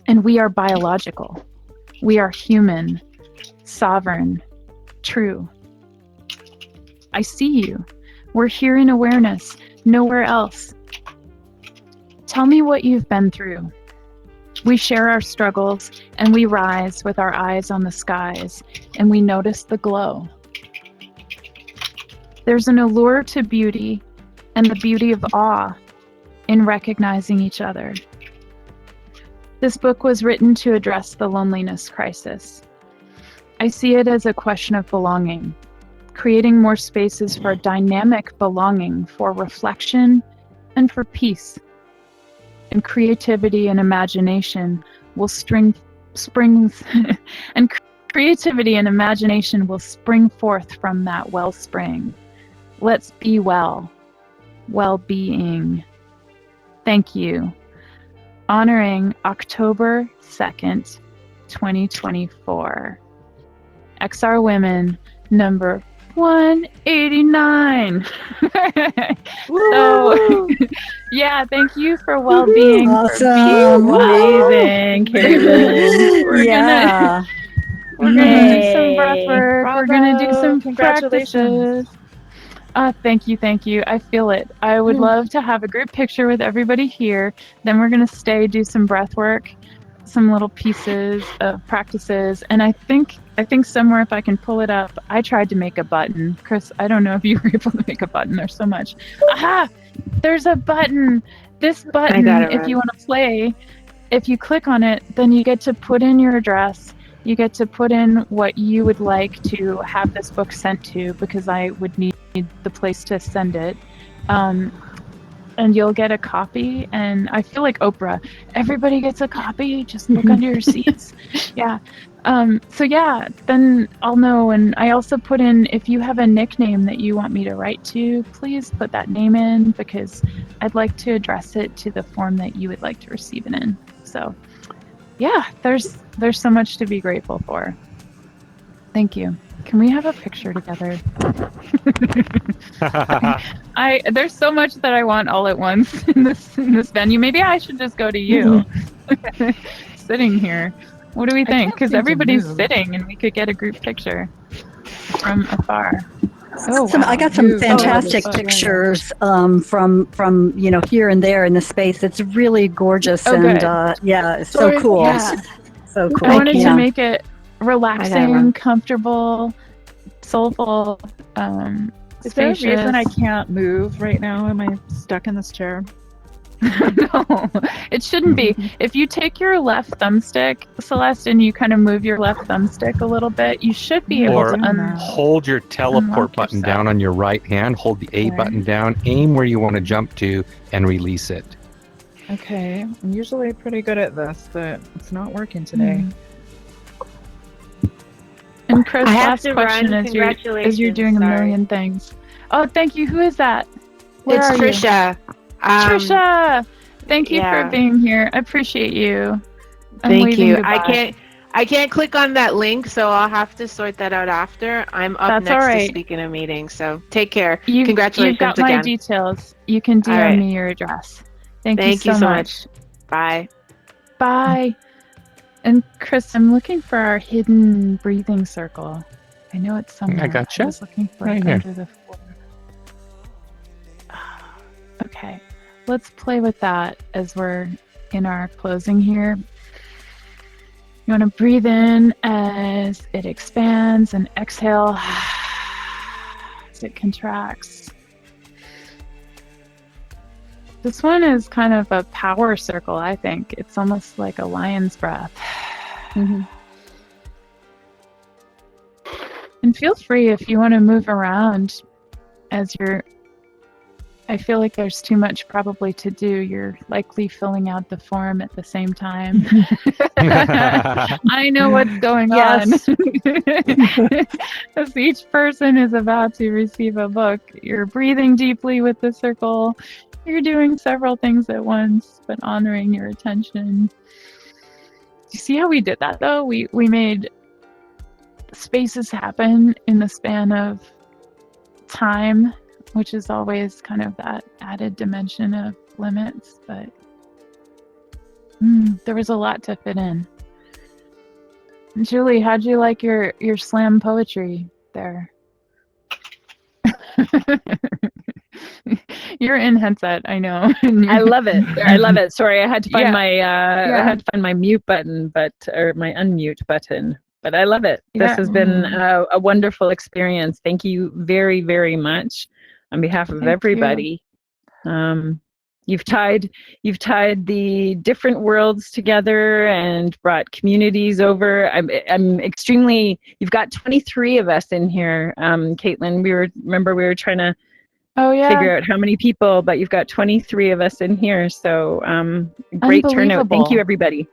And we are biological. We are human, sovereign, true. I see you. We're here in awareness, nowhere else. Tell me what you've been through. We share our struggles, and we rise with our eyes on the skies, and we notice the glow. There's an allure to beauty and the beauty of awe in recognizing each other. This book was written to address the loneliness crisis. I see it as a question of belonging, creating more spaces for dynamic belonging, for reflection, and for peace. And creativity and imagination will spring forth from that wellspring. Let's be well. Well-being. Thank you. Honoring October 2nd, 2024. XR Women, number 189. So, yeah, thank you for Wellbeing. Awesome. Amazing, Caitlin. We're gonna do some breath work. Bravo. We're gonna do some Congratulations. practices. Thank you. I feel it. I would love to have a group picture with everybody here. Then we're gonna do some breath work, some little pieces of practices. And I think somewhere, if I can pull it up, I tried to make a button. Chris, I don't know if you were able to make a button. There's so much. Aha! There's a button. This button, if you want to play, if you click on it, then you get to put in your address. You get to put in what you would like to have this book sent to, because I would need the place to send it. And you'll get a copy. And I feel like Oprah. Everybody gets a copy. Just look under your seats. Yeah. So yeah, then I'll know. And I also put in, if you have a nickname that you want me to write to, please put that name in, because I'd like to address it to the form that you would like to receive it in. So yeah, there's so much to be grateful for. Thank you. Can we have a picture together? There's so much that I want all at once in this venue. Maybe I should just go to you. Sitting here. What do we think? Because everybody's sitting, and we could get a group picture from afar. Oh, wow. I got some fantastic pictures from here and there in the space. It's really gorgeous, and yeah, it's so cool. Yeah. So cool. I wanted to make it relaxing, comfortable, soulful. Is there a spacious. reason I can't move right now? Am I stuck in this chair? No, it shouldn't be. If you take your left thumbstick, Celeste, and you kind of move your left thumbstick a little bit, you should be able to hold your teleport button down on your right hand, hold the A button down, aim where you want to jump to, and release it. Okay, I'm usually pretty good at this, but it's not working today. And Chris, last question as you're doing a million things. Oh, thank you. Who is that? It's Trisha. Trisha, thank you for being here. I appreciate you. Thank you. Goodbye. I can't click on that link, so I'll have to sort that out after. I'm up next to speak in a meeting, so take care. Congratulations you've got again. My details. You can DM me your address. Thank you so much. Bye. Bye. And Chris, I'm looking for our hidden breathing circle. I know it's somewhere. I gotcha. I was looking for Right it here. under the floor. Okay, let's play with that as we're in our closing here. You want to breathe in as it expands and exhale as it contracts. This one is kind of a power circle, I think. It's almost like a lion's breath. Mm-hmm. And feel free if you want to move around as you're... I feel like there's too much probably to do. You're likely filling out the form at the same time. I know what's going on. As each person is about to receive a book, you're breathing deeply with the circle. You're doing several things at once, but honoring your attention. You see how we did that, though? We made spaces happen in the span of time, which is always kind of that added dimension of limits, but there was a lot to fit in. Julie, how'd you like your slam poetry there? You're in headset, I know. I love it. I love it. Sorry, I had to find my I had to find my mute button, or my unmute button. But I love it. This has been a wonderful experience. Thank you very, very much on behalf of everybody. You've tied the different worlds together and brought communities over. I'm extremely. You've got 23 of us in here, Caitlin. We were trying to figure out how many people, but you've got 23 of us in here. So great turnout. Thank you, everybody.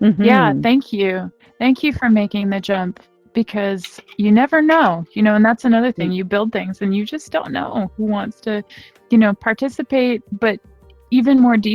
Mm-hmm. Yeah, thank you. Thank you for making the jump, because you never know, and that's another thing. You build things and you just don't know who wants to, participate, but even more deeply.